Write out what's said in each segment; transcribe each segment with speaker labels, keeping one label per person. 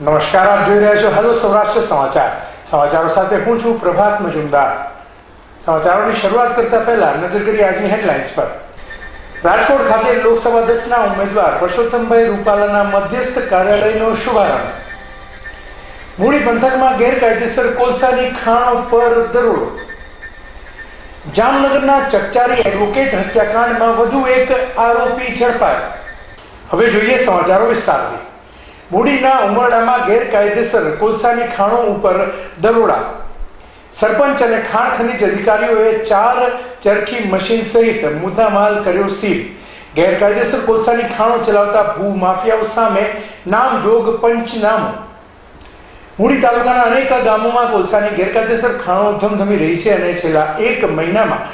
Speaker 1: નમસ્કાર, આપ જોઈ રહ્યા છો હેલો સૌરાષ્ટ્ર સમાચાર. સમાચારો સાથે હું છું પ્રભાત મજુમદાર. સમાચારોની શરૂઆત કરતા પહેલા નજર કરીએ આજની હેડલાઇન્સ પર. રાજકોટ ખાતે લોકસભા 10ના ઉમેદવાર પરસોત્તમભાઈ રૂપાલાના મધ્યસ્થ કાર્યાલયનો શુભારંભ. મૂળી પંથકમાં ગેરકાયદેસર કોલસાની ખાણો પર દરોડો. જામનગરના ચકચારી એડવોકેટ હત્યાકાંડમાં વધુ એક આરોપી ઝડપાયો. હવે જોઈએ સમાચારો વિસ્તારથી. મૂળીના ઉમરડામાં ગેરકાયદેસર કોલસાની ખાણો ઉપર દરોડા. સરપંચ અને ખાણ ખનીજ અધિકારીઓએ 4 ચરખી મશીન સહિત મુદ્દામાલ કર્યો સીલ. ગેરકાયદેસર કોલસાની ખાણો ચલાવતા ભૂ માફિયાઓ સામે નામજોગ પંચનામું. મૂળી તાલુકાના અનેક ગામોમાં કોલસાની ગેરકાયદેસર ખાણો ધમધમી રહી છે અને છેલ્લા 1 મહિનામાં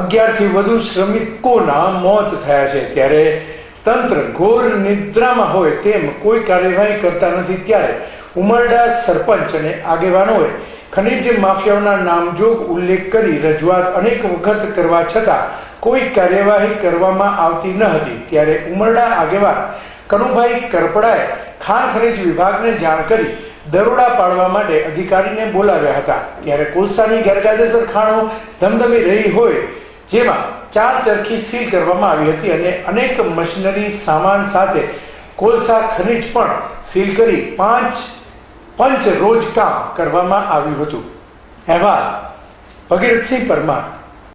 Speaker 1: 11થી વધુ શ્રમિકોના મોત થયા છે. ત્યારે તંત્ર ઘોર નિદ્રામાં હોય તેમ કોઈ કાર્યવાહી કરતા નથી. ત્યારે ઉમરડા સરપંચ અને આગેવાનોએ ખનીજ માફિયાઓના નામજોગ ઉલ્લેખ કરી રજૂઆત અનેક વખત કરવા છતાં કોઈ કાર્યવાહી કરવામાં આવતી ન હતી. ત્યારે ઉમરડા આગેવાન કનુભાઈ કરપડાએ ખાણ ખનીજ વિભાગને જાણ કરી દરોડા પાડવા માટે અધિકારીને બોલાવ્યા હતા. ત્યારે કોલસાની ગેરકાયદેસર ખાણો ધમધમી રહી હોય જેમાં 4 ચરખી સીલ કરવામાં આવી હતી અને અનેક મશીનરી સામાન સાથે કોલસા ખનીજ પણ સીલ કરી 5 પંચ રોજ કામ કરવામાં આવ્યું હતું. અહેવાલ ભગીરથસિંહ પરમાર.